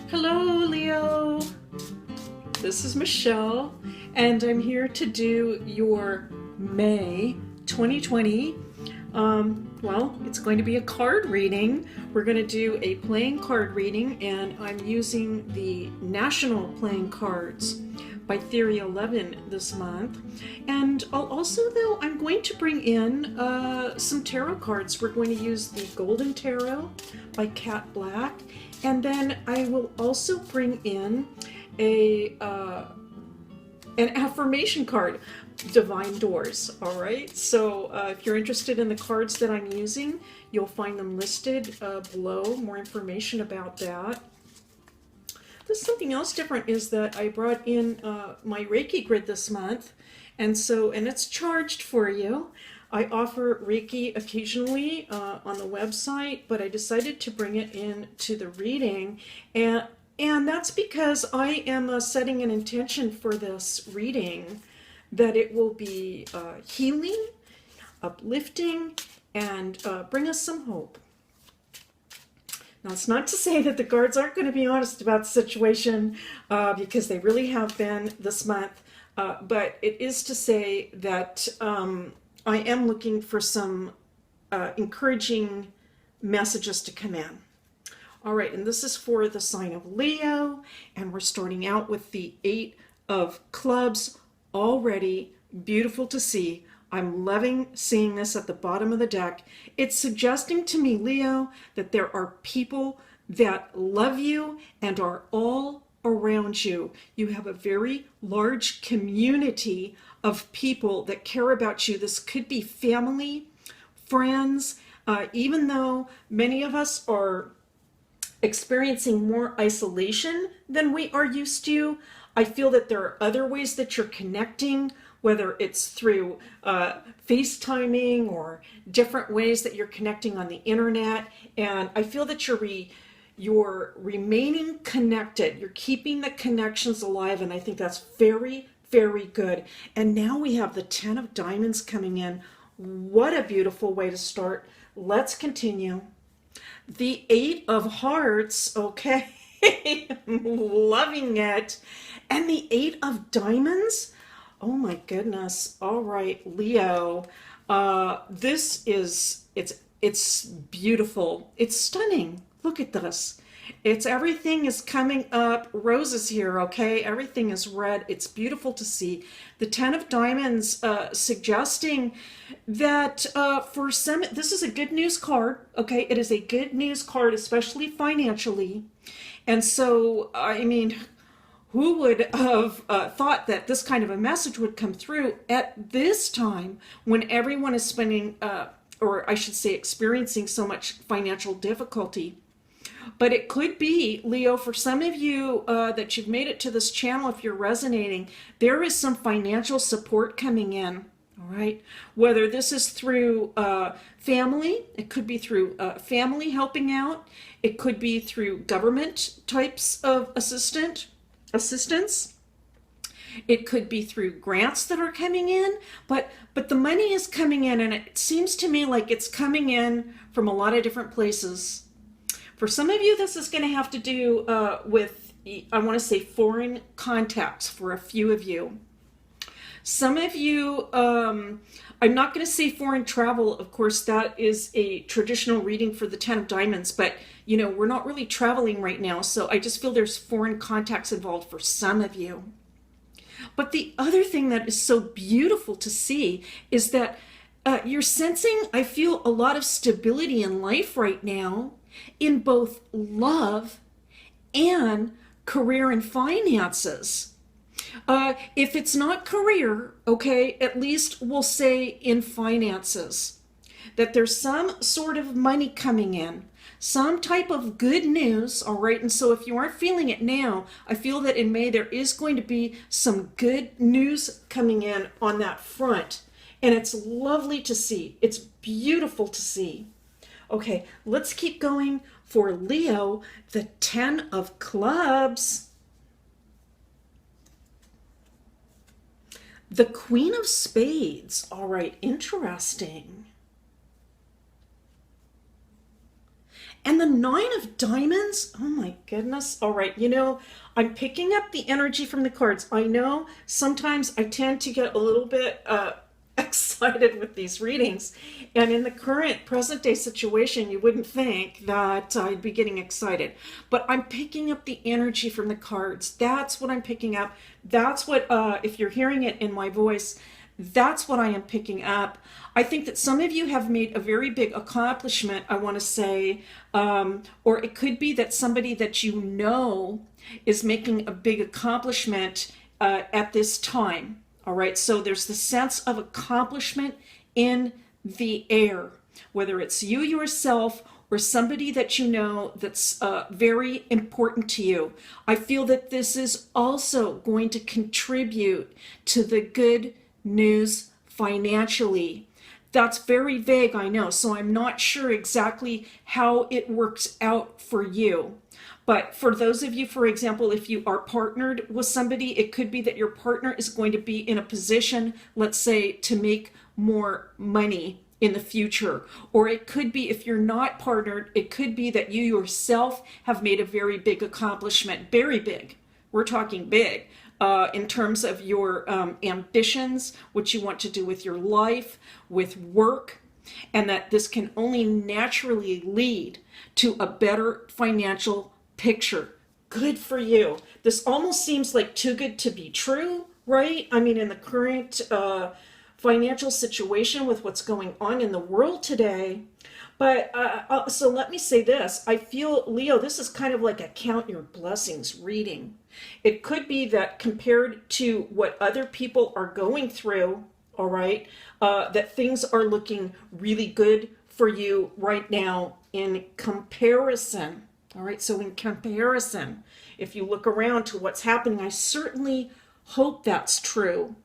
Hello, Leo. This is Michelle, and I'm here to do your May 2020. It's going to be a card reading. We're going to do a playing card reading, and I'm using the National Playing Cards by Theory 11 this month. And I'm going to bring in some tarot cards. We're going to use the Golden Tarot by Cat Black, and then I will also bring in an affirmation card, Divine Doors. All right, so if you're interested in the cards that I'm using, you'll find them listed below, more information about that. There's something else different is that I brought in my Reiki grid this month, and it's charged for you. I offer Reiki occasionally on the website, but I decided to bring it in to the reading, and that's because I am setting an intention for this reading that it will be healing, uplifting, and bring us some hope. Now, it's not to say that the cards aren't going to be honest about the situation, because they really have been this month, but it is to say that I am looking for some encouraging messages to come in. All right, and this is for the sign of Leo, and we're starting out with the 8 of Clubs. Already beautiful to see. I'm loving seeing this at the bottom of the deck. It's suggesting to me, Leo, that there are people that love you and are all around you. You have a very large community of people that care about you. This could be family, friends, even though many of us are experiencing more isolation than we are used to. I feel that there are other ways that you're connecting, whether it's through FaceTiming or different ways that you're connecting on the internet. And I feel that you're remaining connected. You're keeping the connections alive, and I think that's very, very good. And now we have the 10 of Diamonds coming in. What a beautiful way to start. Let's continue. The 8 of Hearts, okay. I'm loving it. And the 8 of Diamonds, oh my goodness. All right, Leo. It's beautiful. It's stunning. Look at this. Everything is coming up roses here, okay? Everything is red. It's beautiful to see. The 10 of Diamonds suggesting that for some, this is a good news card, okay? It is a good news card, especially financially. And so, I mean, who would have thought that this kind of a message would come through at this time when everyone is spending, or I should say, experiencing so much financial difficulty? But it could be, Leo, for some of you that you've made it to this channel, if you're resonating, there is some financial support coming in, all right? Whether this is through family, it could be through family helping out, it could be through government types of assistance, it could be through grants that are coming in, but the money is coming in, and it seems to me like it's coming in from a lot of different places. For some of you, this is going to have to do with, I want to say, foreign contacts for a few of you. Some of you, I'm not going to say foreign travel. Of course, that is a traditional reading for the 10 of Diamonds, but, you know, we're not really traveling right now, so I just feel there's foreign contacts involved for some of you. But the other thing that is so beautiful to see is that you're sensing, I feel, a lot of stability in life right now, in both love and career and finances. If it's not career, okay, at least we'll say in finances, that there's some sort of money coming in, some type of good news, all right? And so if you aren't feeling it now, I feel that in May there is going to be some good news coming in on that front. And it's lovely to see. It's beautiful to see. Okay, let's keep going for Leo, the 10 of Clubs. The Queen of Spades. All right, interesting. And the 9 of Diamonds, oh my goodness. All right, I'm picking up the energy from the cards. I know sometimes I tend to get a little bit excited with these readings. And in the current present day situation, you wouldn't think that I'd be getting excited. But I'm picking up the energy from the cards. That's what I'm picking up. That's what, if you're hearing it in my voice, that's what I am picking up. I think that some of you have made a very big accomplishment, I want to say, or it could be that somebody that you know is making a big accomplishment at this time. All right, so there's the sense of accomplishment in the air, whether it's you yourself or somebody that you know that's very important to you. I feel that this is also going to contribute to the good news financially. That's very vague, I know, so I'm not sure exactly how it works out for you. But for those of you, for example, if you are partnered with somebody, it could be that your partner is going to be in a position, let's say, to make more money in the future. Or it could be, if you're not partnered, it could be that you yourself have made a very big accomplishment, very big. We're talking big. In terms of your ambitions, what you want to do with your life, with work, and that this can only naturally lead to a better financial picture. Good for you. This almost seems like too good to be true, right? I mean, in the current financial situation with what's going on in the world today. But so let me say this. I feel, Leo, this is kind of like a count your blessings reading. It could be that compared to what other people are going through, all right, that things are looking really good for you right now in comparison. All right, so in comparison, if you look around to what's happening, I certainly hope that's true.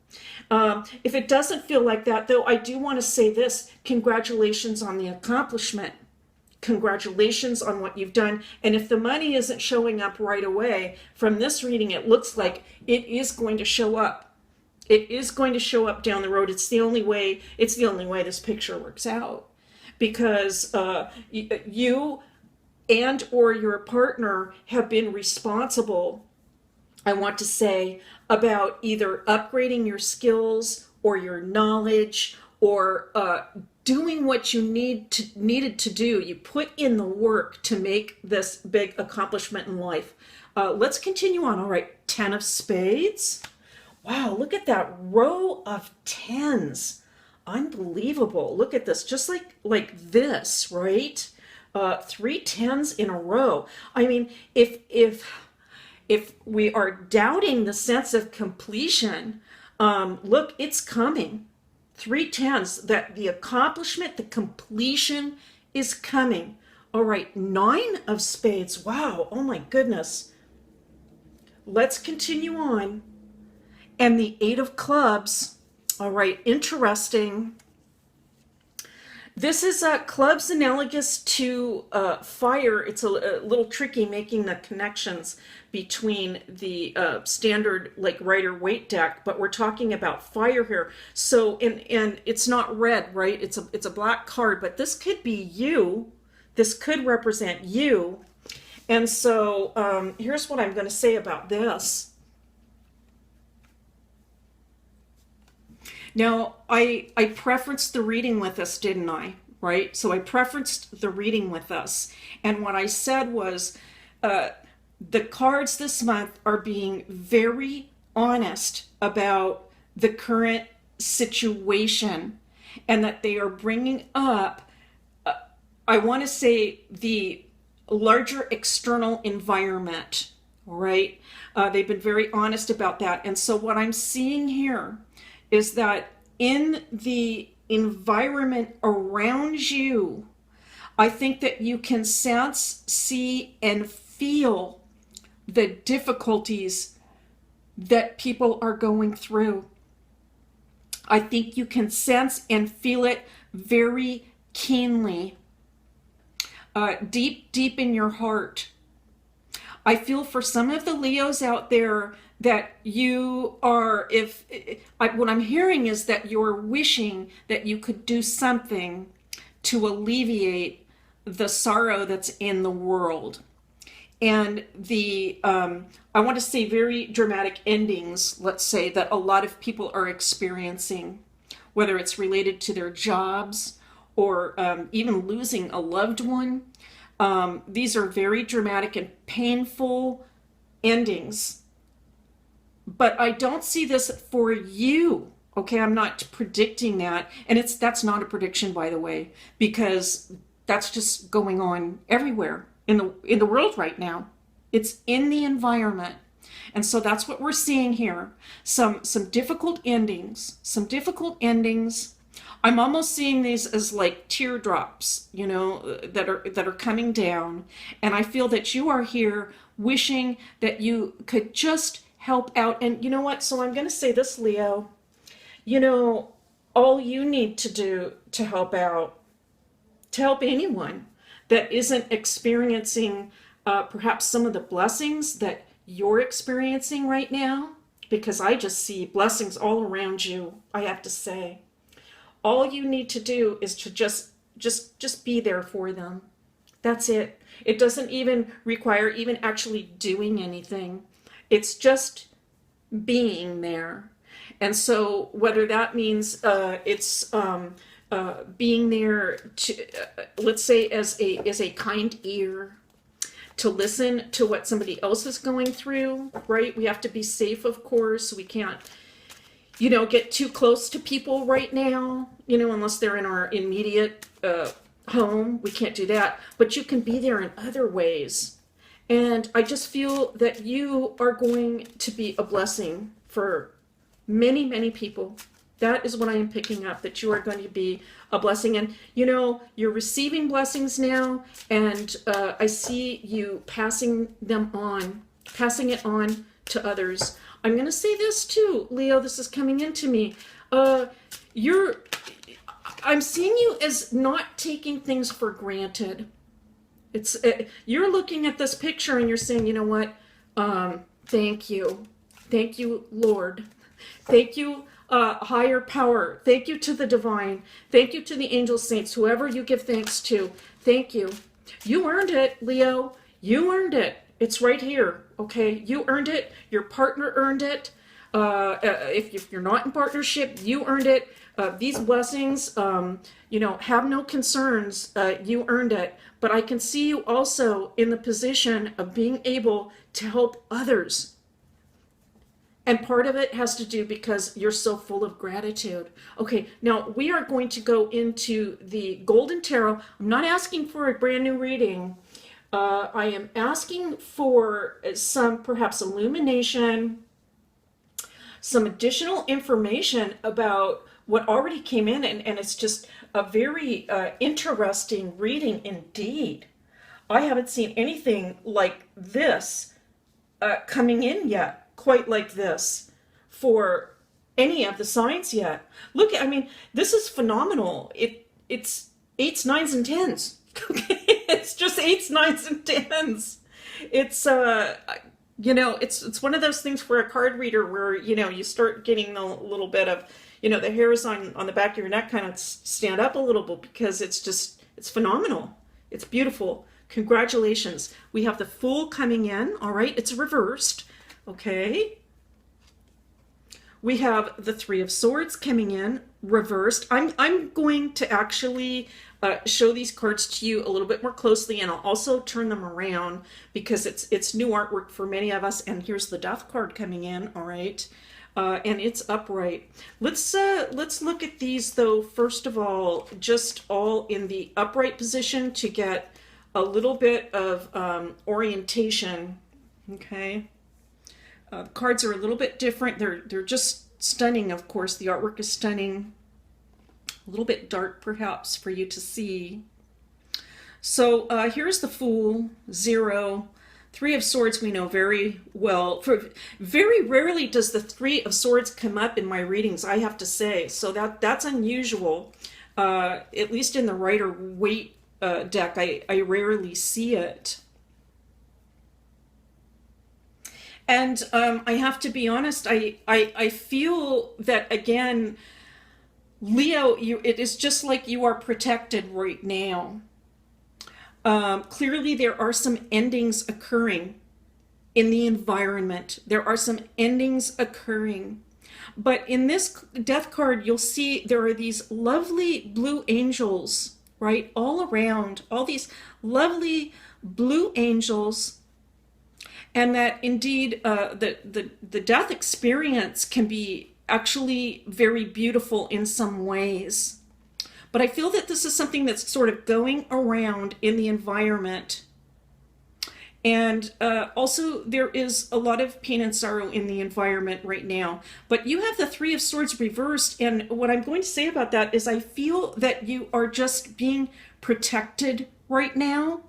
If it doesn't feel like that, though, I do want to say this. Congratulations on the accomplishment. Congratulations on what you've done. And if the money isn't showing up right away, from this reading, it looks like it is going to show up. It is going to show up down the road. It's the only way this picture works out. Because you and or your partner have been responsible, I want to say, about either upgrading your skills or your knowledge or doing what you needed to do. You put in the work to make this big accomplishment in life. Let's continue on. All right, 10 of Spades. Wow, look at that row of tens. Unbelievable. Look at this, just like this, right? 3 tens in a row. I mean, if we are doubting the sense of completion, look, it's coming. 3 tens, that the accomplishment, the completion is coming. All right, 9 of Spades. Wow, oh my goodness. Let's continue on. And the 8 of Clubs. All right, interesting. This is clubs analogous to fire. It's a little tricky making the connections between the standard like Rider-Waite deck, but we're talking about fire here. So and it's not red, right? It's a black card, but this could be you. This could represent you. And so here's what I'm going to say about this. Now, I preferenced the reading with us, didn't I? Right? So I preferenced the reading with us. And what I said was the cards this month are being very honest about the current situation and that they are bringing up, I want to say, the larger external environment, right? They've been very honest about that. And so what I'm seeing here is that in the environment around you, I think that you can sense, see, and feel the difficulties that people are going through. I think you can sense and feel it very keenly, deep in your heart. I feel for some of the Leos out there that you are, what I'm hearing is that you're wishing that you could do something to alleviate the sorrow that's in the world. And the I want to say very dramatic endings, let's say, that a lot of people are experiencing, whether it's related to their jobs or even losing a loved one. These are very dramatic and painful endings. But I don't see this for you. Okay, I'm not predicting that. And that's not a prediction, by the way, because that's just going on everywhere in the world right now. It's in the environment. And so that's what we're seeing here. Some difficult endings, some difficult endings. I'm almost seeing these as like teardrops, that are coming down. And I feel that you are here wishing that you could just help out. And you know what? So I'm going to say this, Leo. All you need to do to help out, to help anyone that isn't experiencing perhaps some of the blessings that you're experiencing right now, because I just see blessings all around you, I have to say. All you need to do is to just be there for them. That's it. It doesn't even require even actually doing anything. It's just being there. And so whether that means it's being there to, let's say, as a kind ear, to listen to what somebody else is going through, right? We have to be safe, of course. We can't, get too close to people right now, unless they're in our immediate home. We can't do that. But you can be there in other ways. And I just feel that you are going to be a blessing for many, many people. That is what I am picking up, that you are going to be a blessing. And, you're receiving blessings now, and I see you passing it on to others. I'm going to say this too, Leo, this is coming into me. I'm seeing you as not taking things for granted. It's you're looking at this picture and you're saying, you know what? Thank you. Thank you, Lord. Thank you, higher power. Thank you to the divine. Thank you to the angel saints, whoever you give thanks to. Thank you. You earned it, Leo. You earned it. It's right here, okay? You earned it. Your partner earned it. If you're not in partnership, you earned it. These blessings, have no concerns. You earned it. But I can see you also in the position of being able to help others. And part of it has to do because you're so full of gratitude. Okay, now we are going to go into the Golden Tarot. I'm not asking for a brand new reading. I am asking for some perhaps illumination, some additional information about what already came in, and it's just a very interesting reading indeed. I haven't seen anything like this coming in yet. Quite like this for any of the signs yet. Look, this is phenomenal. It's 8s, 9s, and 10s. It's just 8s, 9s, and 10s. It's it's one of those things for a card reader where you start getting a little bit of the hairs on the back of your neck kind of stand up a little bit, because it's phenomenal. It's beautiful. Congratulations. We have the Fool coming in. All right, it's reversed. Okay, we have the Three of Swords coming in reversed. I'm going to actually show these cards to you a little bit more closely, and I'll also turn them around because it's new artwork for many of us. And here's the Death card coming in. All right, and it's upright. Let's look at these though. First of all, just all in the upright position to get a little bit of orientation. Okay. The cards are a little bit different. They're just stunning, of course. The artwork is stunning. A little bit dark, perhaps, for you to see. So here's the Fool, 0. Three of Swords we know very well. Very rarely does the Three of Swords come up in my readings, I have to say. So that's unusual. At least in the Rider-Waite deck, I rarely see it. And I have to be honest, I feel that, again, Leo, it is just like you are protected right now. Clearly, there are some endings occurring in the environment. There are some endings occurring. But in this death card, you'll see there are these lovely blue angels, right? All around, all these lovely blue angels. And that indeed, the death experience can be actually very beautiful in some ways. But I feel that this is something that's sort of going around in the environment. And also, there is a lot of pain and sorrow in the environment right now. But you have the Three of Swords reversed. And what I'm going to say about that is I feel that you are just being protected right now.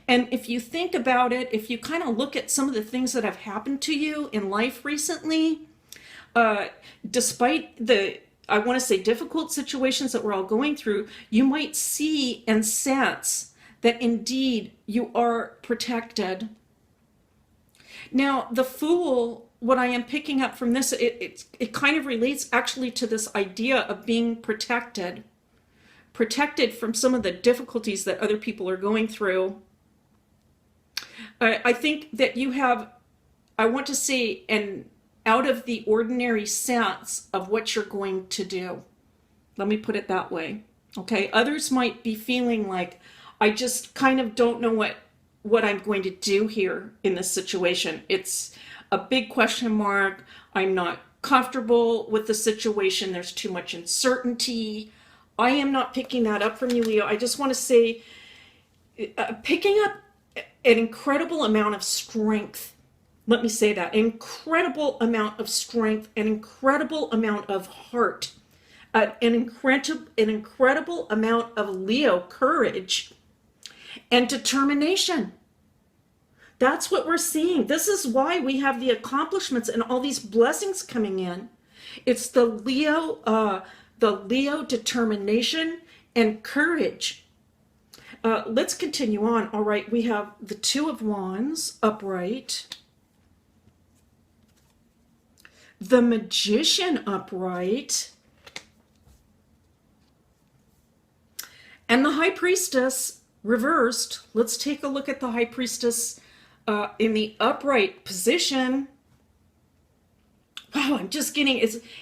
And if you think about it, if you kind of look at some of the things that have happened to you in life recently, despite the, I want to say, difficult situations that we're all going through, you might see and sense that indeed you are protected. Now, the Fool, what I am picking up from this, it kind of relates actually to this idea of being protected from some of the difficulties that other people are going through. I think that you have, I want to say, an out of the ordinary sense of what you're going to do. Let me put it that way. Okay, others might be feeling like, I just kind of don't know what I'm going to do here in this situation. It's a big question mark. I'm not comfortable with the situation. There's too much uncertainty. I am not picking that up from you, Leo. I just want to say, picking up an incredible amount of strength. Let me say that, an incredible amount of strength, an incredible amount of heart, an incredible amount of Leo courage and determination. That's what we're seeing. This is why we have the accomplishments and all these blessings coming in. It's the Leo determination and courage. Let's continue on. All right, we have the Two of Wands upright, the Magician upright, and the High Priestess reversed. Let's take a look at the High Priestess in the upright position. Wow, I'm just getting,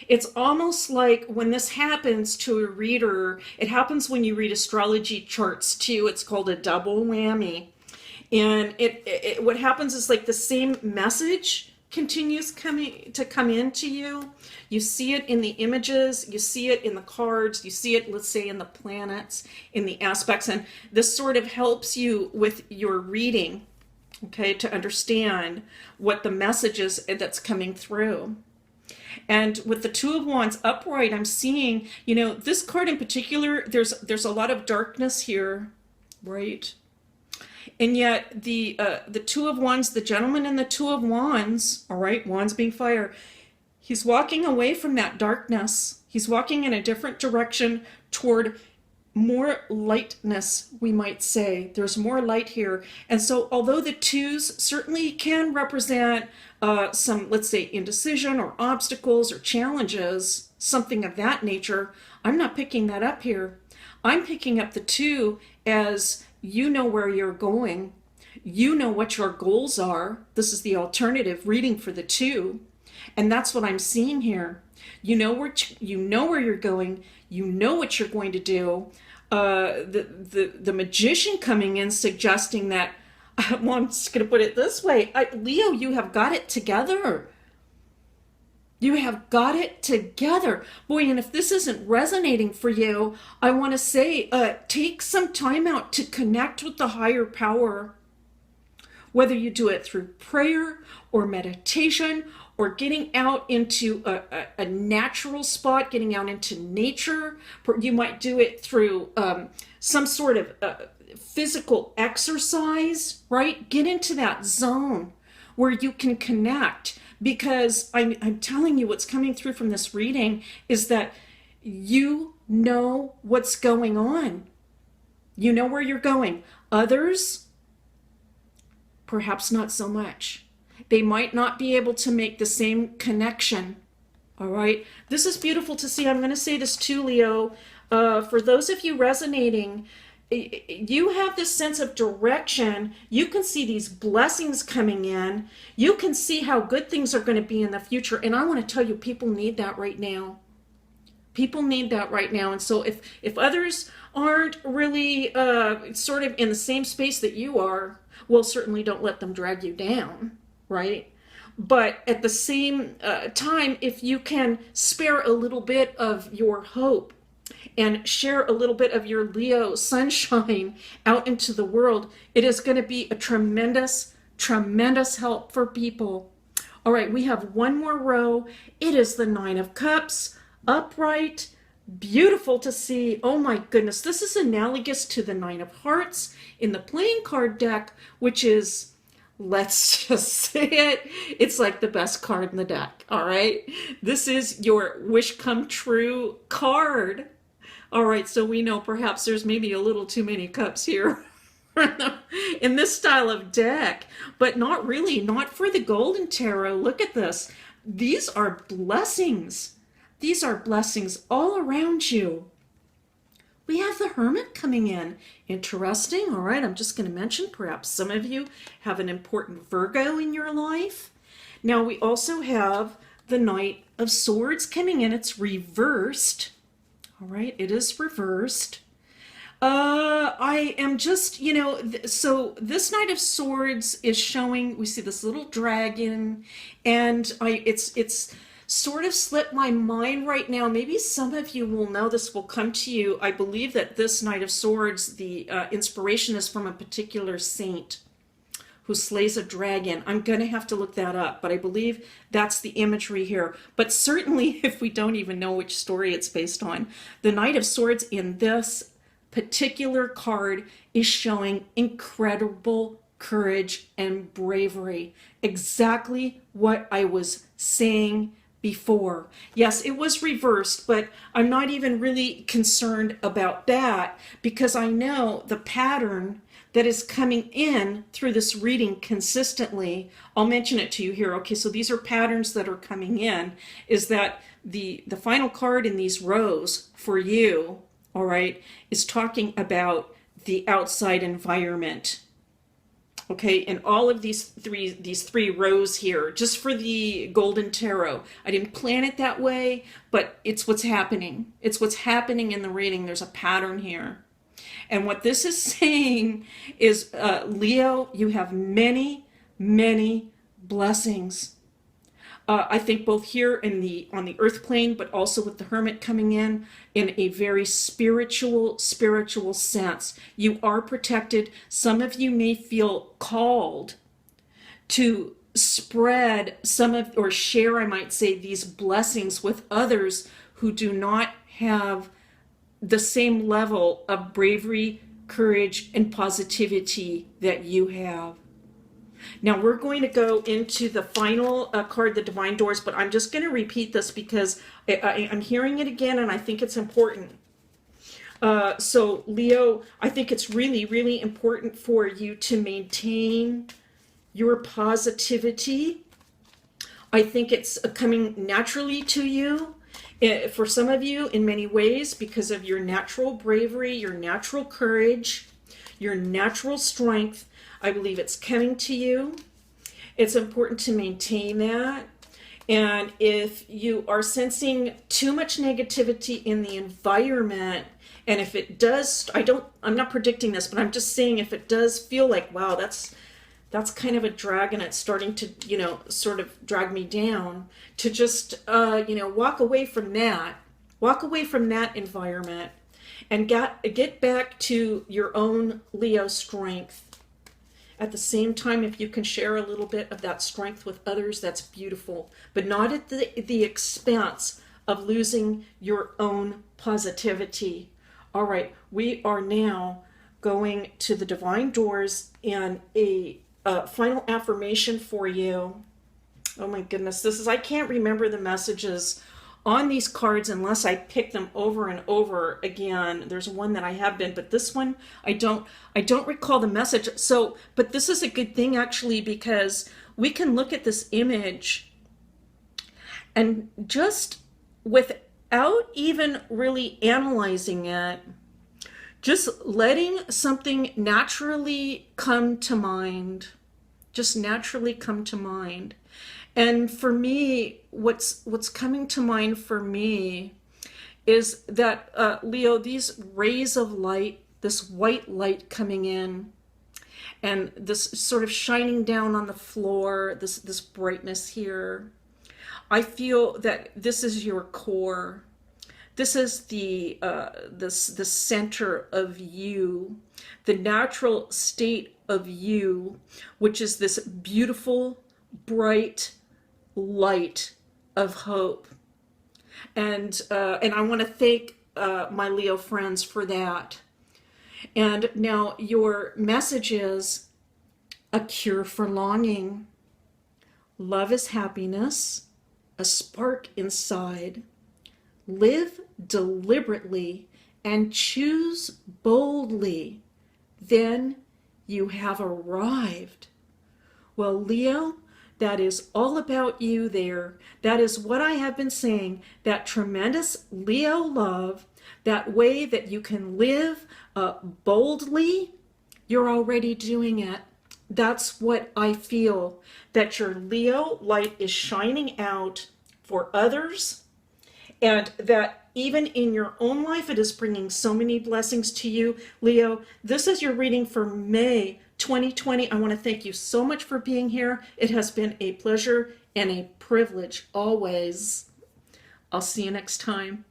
it's almost like when this happens to a reader, it happens when you read astrology charts too. It's called a double whammy. And it what happens is like the same message continues to come into you. You see it in the images, you see it in the cards, you see it, let's say, in the planets, in the aspects, and this sort of helps you with your reading, okay, to understand what the message is that's coming through. And with the Two of Wands upright, I'm seeing, you know, this card in particular, there's a lot of darkness here, right? And yet the Two of Wands, the gentleman in the Two of Wands, all right, wands being fire, he's walking away from that darkness. He's walking in a different direction toward more lightness, we might say. There's more light here. And so although the twos certainly can represent some, let's say, indecision or obstacles or challenges, something of that nature, I'm not picking that up here. I'm picking up the two as you know where you're going. You know what your goals are. This is the alternative reading for the two. And that's what I'm seeing here. You know where you're going. You know what you're going to do. The Magician coming in suggesting that, well, I'm just going to put it this way. Leo, you have got it together. You have got it together. Boy, and if this isn't resonating for you, I want to say, take some time out to connect with the higher power. Whether you do it through prayer or meditation or getting out into a natural spot, getting out into nature. You might do it through some sort of physical exercise, right? Get into that zone where you can connect. Because I'm telling you, what's coming through from this reading is that you know what's going on. You know where you're going. Others, perhaps not so much. They might not be able to make the same connection. All right. This is beautiful to see. I'm going to say this too, Leo. For those of you resonating, you have this sense of direction. You can see these blessings coming in. You can see how good things are going to be in the future. And I want to tell you, people need that right now. People need that right now. And so if others aren't really sort of in the same space that you are, well, certainly don't let them drag you down, right? But at the same time, if you can spare a little bit of your hope and share a little bit of your Leo sunshine out into the world, it is going to be a tremendous, tremendous help for people. All right, we have one more row. It is the Nine of Cups, upright, beautiful to see. Oh my goodness, this is analogous to the Nine of Hearts in the playing card deck, which is, let's just say it, it's like the best card in the deck. All right, this is your wish come true card. All right, so we know perhaps there's maybe a little too many cups here in this style of deck, but not really, not for the Golden Tarot. Look at this. These are blessings. These are blessings all around you. We have the Hermit coming in. Interesting. All right, I'm just going to mention perhaps some of you have an important Virgo in your life. Now we also have the Knight of Swords coming in. It's reversed. All right, it is reversed. I am just, so this Knight of Swords is showing, we see this little dragon, and it's sort of slipped my mind right now. Maybe some of you will know, this will come to you. I believe that this Knight of Swords, the inspiration is from a particular saint who slays a dragon. I'm going to have to look that up, but I believe that's the imagery here. But certainly, if we don't even know which story it's based on, the Knight of Swords in this particular card is showing incredible courage and bravery. Exactly what I was saying before. Yes, it was reversed, but I'm not even really concerned about that because I know the pattern that is coming in through this reading consistently. I'll mention it to you here. Okay, so these are patterns that are coming in, is that the final card in these rows for you, all right, is talking about the outside environment. Okay, and all of these three rows here, just for the Golden Tarot. I didn't plan it that way, but it's what's happening. It's what's happening in the reading. There's a pattern here. And what this is saying is, Leo, you have many, many blessings. I think both here on the earth plane, but also with the Hermit coming in a very spiritual sense. You are protected. Some of you may feel called to spread or share, I might say, these blessings with others who do not have the same level of bravery, courage, and positivity that you have. Now we're going to go into the final card, the Divine Doors, but I'm just going to repeat this because I'm hearing it again and I think it's important. So Leo, I think it's really, really important for you to maintain your positivity. I think it's coming naturally to you. For some of you, in many ways, because of your natural bravery, your natural courage, your natural strength, I believe it's coming to you. It's important to maintain that. And if you are sensing too much negativity in the environment, and if it does, I'm not predicting this, but I'm just saying if it does feel like, wow, that's kind of a drag and it's starting to, sort of drag me down, to just, walk away from that environment and get back to your own Leo strength. At the same time, if you can share a little bit of that strength with others, that's beautiful, but not at the expense of losing your own positivity. All right, we are now going to the Divine Doors and a final affirmation for you. Oh my goodness, I can't remember the messages on these cards unless I pick them over and over again. There's one that I have been, but this one I don't recall the message. So, but this is a good thing actually, because we can look at this image and just without even really analyzing it, Just letting something naturally come to mind. Just naturally come to mind. And for me, what's coming to mind for me is that, Leo, these rays of light, this white light coming in, and this sort of shining down on the floor, this brightness here. I feel that this is your core. This is the center of you, the natural state of you, which is this beautiful, bright light of hope. And I want to thank my Leo friends for that. And now your message is a cure for longing. Love is happiness, a spark inside. Live deliberately and choose boldly. Then you have arrived. Well, Leo, that is all about you there. That is what I have been saying. That tremendous Leo love, that way that you can live boldly, you're already doing it. That's what I feel, that your Leo light is shining out for others, and that even in your own life, it is bringing so many blessings to you. Leo, this is your reading for May 2020. I want to thank you so much for being here. It has been a pleasure and a privilege always. I'll see you next time.